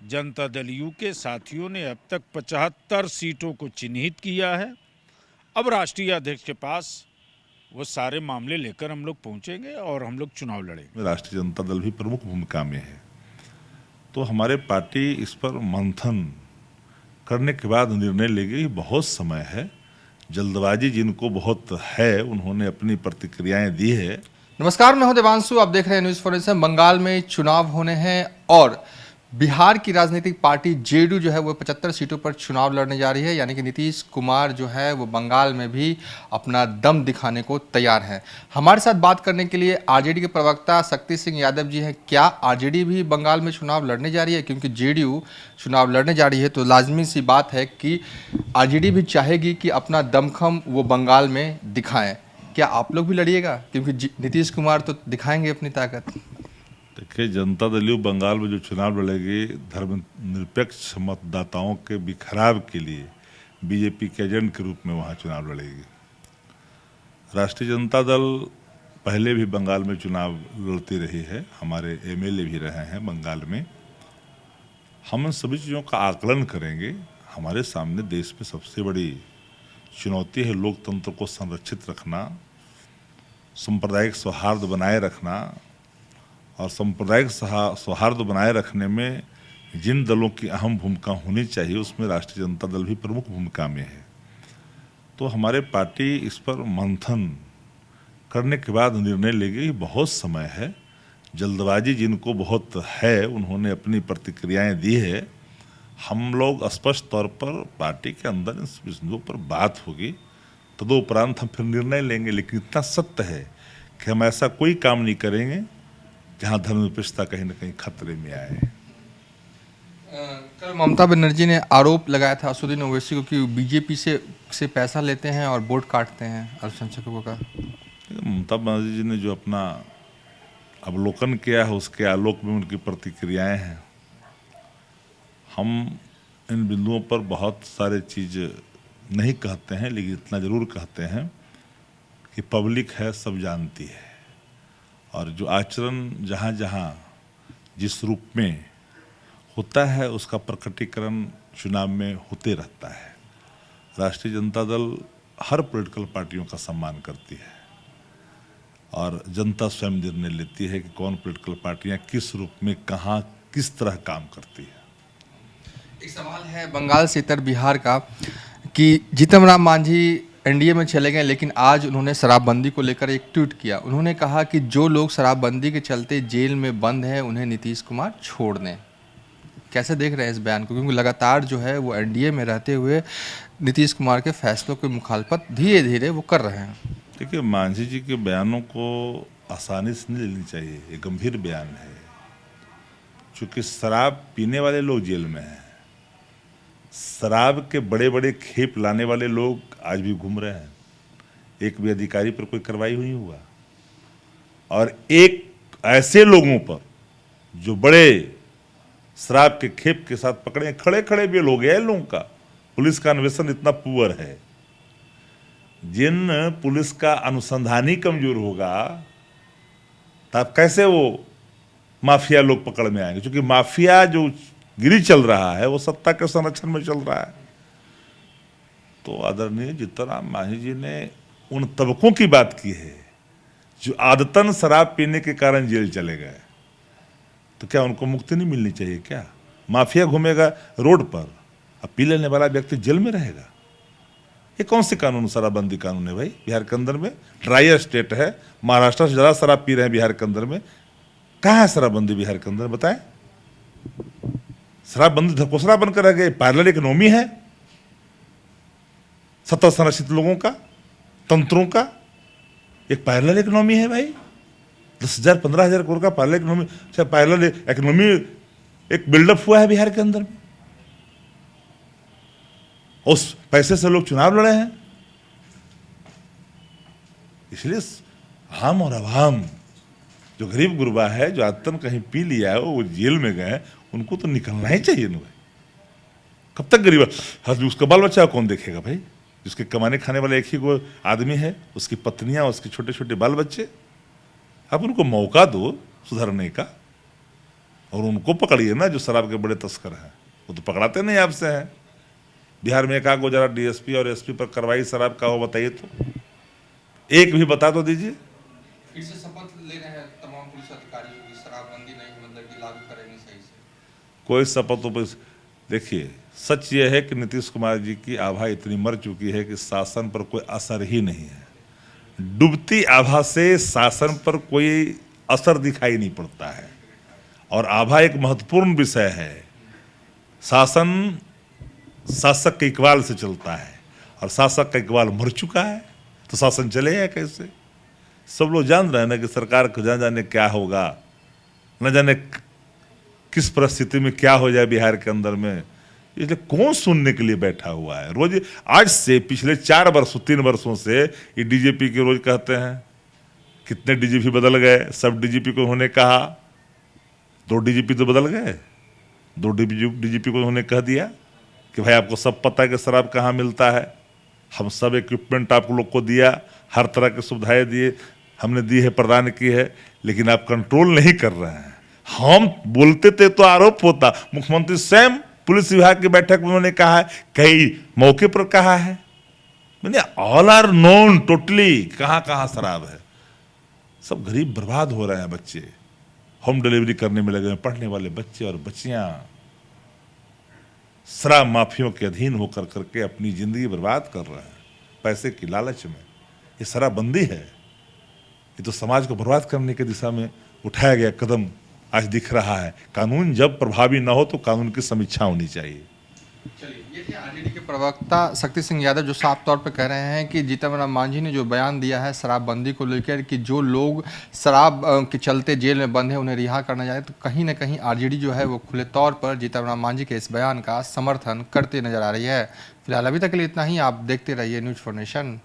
Janata Dal you के साथियों ने अब तक 75 सीटों को चिन्हित किया है। अब राष्ट्रीय अध्यक्ष के पास वो सारे मामले लेकर हम लोग पहुंचेंगे और हम लोग चुनाव लड़ेंगे। राष्ट्रीय जनता दल भी प्रमुख भूमिका में है, तो हमारे पार्टी इस पर मंथन करने के बाद निर्णय लेगी। बहुत समय है, जल्दबाजी जिनको बहुत है उन्होंने अपनी प्रतिक्रियाएं दी है। नमस्कार, मैं हूं देवांशु। आप देख रहे हैं न्यूज फॉरेंसिक। बंगाल में चुनाव होने हैं और बिहार की राजनीतिक पार्टी जेडीयू जो है वो 75 सीटों पर चुनाव लड़ने जा रही है। यानी कि नीतीश कुमार जो है वो बंगाल में भी अपना दम दिखाने को तैयार है। हमारे साथ बात करने के लिए आरजेडी के प्रवक्ता शक्ति सिंह यादव जी हैं। क्या आरजेडी भी बंगाल में चुनाव लड़ने जा रही है? क्योंकि जेडीयू चुनाव लड़ने जा रही है तो लाजमी सी बात है कि आरजेडी भी चाहेगी कि अपना दमखम वो बंगाल में दिखाएं। क्या आप लोग भी लड़िएगा? क्योंकि नीतीश कुमार तो दिखाएंगे अपनी ताकत। देखिए, जनता दल यू बंगाल में जो चुनाव लड़ेगी, धर्मनिरपेक्ष मतदाताओं के बिखराव के लिए बीजेपी के एजेंट के रूप में वहाँ चुनाव लड़ेगी। राष्ट्रीय जनता दल पहले भी बंगाल में चुनाव लड़ती रही है, हमारे एमएलए भी रहे हैं बंगाल में। हम इन सभी चीज़ों का आकलन करेंगे। हमारे सामने देश में सबसे बड़ी चुनौती है लोकतंत्र को संरक्षित रखना, सांप्रदायिक सौहार्द बनाए रखना, और सांप्रदायिक सौहार्द बनाए रखने में जिन दलों की अहम भूमिका होनी चाहिए उसमें राष्ट्रीय जनता दल भी प्रमुख भूमिका में है। तो हमारे पार्टी इस पर मंथन करने के बाद निर्णय लेगी। बहुत समय है, जल्दबाजी जिनको बहुत है उन्होंने अपनी प्रतिक्रियाएं दी है। हम लोग स्पष्ट तौर पर पार्टी के अंदर इन बिंदुओं पर बात होगी, तदुपरांत हम फिर निर्णय लेंगे। लेकिन इतना सत्य है कि हम ऐसा कोई काम नहीं करेंगे जहां धर्मनिरपेक्षता कहीं ना कहीं खतरे में आए। कल ममता बनर्जी ने आरोप लगाया था असदुद्दीन ओवैसी को कि बीजेपी से पैसा लेते हैं और वोट काटते हैं अल्पसंख्यकों का। ममता बनर्जी जी ने जो अपना अवलोकन किया है उसके आलोक में उनकी प्रतिक्रियाएं हैं। हम इन बिंदुओं पर बहुत सारे चीज़ नहीं कहते हैं, लेकिन इतना ज़रूर कहते हैं कि पब्लिक है, सब जानती है, और जो आचरण जहाँ जहाँ जिस रूप में होता है उसका प्रकटीकरण चुनाव में होते रहता है। राष्ट्रीय जनता दल हर पॉलिटिकल पार्टियों का सम्मान करती है और जनता स्वयं निर्णय लेती है कि कौन पॉलिटिकल पार्टियां किस रूप में कहाँ किस तरह काम करती है। एक सवाल है बंगाल से इतर बिहार का कि जीतन राम मांझी एनडीए में चले गए, लेकिन आज उन्होंने शराबबंदी को लेकर एक ट्वीट किया। उन्होंने कहा कि जो लोग शराबबंदी के चलते जेल में बंद हैं उन्हें नीतीश कुमार छोड़ दें। कैसे देख रहे हैं इस बयान को? क्योंकि लगातार जो है वो एनडीए में रहते हुए नीतीश कुमार के फैसलों की मुखालफत धीरे धीरे वो कर रहे हैं। देखिए, मांझी जी के बयानों को आसानी से नहीं लेनी चाहिए। ये गंभीर बयान है, चूँकि शराब पीने वाले लोग जेल में हैं, शराब के बड़े बड़े खेप लाने वाले लोग आज भी घूम रहे हैं। एक भी अधिकारी पर कोई कार्रवाई नहीं हुआ, और एक ऐसे लोगों पर जो बड़े शराब के खेप के साथ पकड़े खड़े खड़े बेल हो गया है लोगों का। पुलिस का अन्वेषण इतना पुअर है, जिन पुलिस का अनुसंधान ही कमजोर होगा तब कैसे वो माफिया लोग पकड़ में आएंगे? क्योंकि माफिया जो गिरी चल रहा है वो सत्ता के संरक्षण में चल रहा है। तो आदरणीय जीतन राम मांझी जी ने उन तबकों की बात की है जो आदतन शराब पीने के कारण जेल चले गए। तो क्या उनको मुक्ति नहीं मिलनी चाहिए क्या? माफिया घूमेगा रोड पर, अब पी लेने वाला व्यक्ति जेल में रहेगा? ये कौन सी कानून, शराबबंदी कानून है भाई? बिहार के अंदर में ड्राई स्टेट है, महाराष्ट्र से ज़्यादा शराब पी रहे हैं बिहार के अंदर में। कहाँ है शराबबंदी बिहार के अंदर, बताएं? शराबबंदी धकोसरा बनकर रह गए। पार्लर इकोनॉमी है, सत्ता संरक्षित लोगों का, तंत्रों का एक पार्लर इकोनॉमी है भाई। 10,000 15,000 करोड़ का पार्लर इकोनॉमी, पार्लर इकोनॉमी एक बिल्डअप हुआ है बिहार के अंदर में। उस पैसे से लोग चुनाव लड़े हैं। इसलिए हम और अवाम, जो गरीब गुरबा है, जो आदतन कहीं पी लिया है, वो जेल में गए, उनको तो निकलना ही चाहिए ना भाई। कब तक गरीब? हाँ, उसका बाल बच्चा कौन देखेगा भाई? जिसके कमाने खाने वाला एक ही को आदमी है, उसकी पत्नियां, उसके छोटे छोटे बाल बच्चे। अब उनको मौका दो सुधरने का, और उनको पकड़िए ना जो शराब के बड़े तस्कर हैं, वो तो पकड़ाते नहीं आपसे हैं। बिहार में एकाक जरा डीएसपी और एसपी पर कार्रवाई शराब का हो बताइए तो, एक भी बता तो दीजिए। फिर से शपथ ले रहे हैं तमाम पुलिस अधिकारियों की, शराबबंदी नहीं मतलब कि लागू करेंगे सही से। कोई शपथों पर देखिए, सच ये है कि नीतीश कुमार जी की आभा इतनी मर चुकी है कि शासन पर कोई असर ही नहीं है। डूबती आभा से शासन पर कोई असर दिखाई नहीं पड़ता है। और आभा एक महत्वपूर्ण विषय है। शासन शासक के इकबाल से चलता है और शासक का इकबाल मर चुका है, तो शासन चलेगा कैसे? सब लोग जान रहे हैं ना कि सरकार को जान जाने क्या होगा, न जाने किस परिस्थिति में क्या हो जाए बिहार के अंदर में। इसलिए कौन सुनने के लिए बैठा हुआ है? रोज आज से पिछले 3 वर्षों से ये डीजीपी के रोज कहते हैं कितने डीजीपी बदल गए, सब डीजीपी को उन्होंने कहा, 2 डीजीपी तो बदल गए, 2 डीजीपी को उन्होंने कह दिया कि भाई आपको सब पता है कि शराब कहाँ मिलता है, हम सब इक्विपमेंट आप लोग को दिया, हर तरह की सुविधाएं दिए, हमने दी है, प्रदान की है, लेकिन आप कंट्रोल नहीं कर रहे हैं। हम बोलते थे तो आरोप होता। मुख्यमंत्री स्वयं पुलिस विभाग की बैठक में उन्होंने कहा है, कई मौके पर कहा है, मैंने ऑल आर नोन टोटली कहाँ कहाँ शराब है। सब गरीब बर्बाद हो रहे हैं, बच्चे होम डिलीवरी करने में लगे हैं, पढ़ने वाले बच्चे और बच्चियां शराब माफियों के अधीन होकर करके अपनी जिंदगी बर्बाद कर रहे हैं पैसे की लालच में। ये शराबबंदी है, ये तो समाज को बर्बाद करने की दिशा में उठाया गया कदम आज दिख रहा है। कानून जब प्रभावी न हो तो कानून की समीक्षा होनी चाहिए। चलिए, ये थे आरजेडी के प्रवक्ता शक्ति सिंह यादव, जो साफ तौर पर कह रहे हैं कि जीतन राम मांझी ने जो बयान दिया है शराबबंदी को लेकर कि जो लोग शराब के चलते जेल में बंद हैं उन्हें रिहा करना चाहिए, तो कहीं ना कहीं आरजेडी जो है वो खुले तौर पर जीतन राम मांझी के इस बयान का समर्थन करते नजर आ रही है। फिलहाल अभी तक के लिए इतना ही। आप देखते रहिए न्यूज़ फॉर नेशन।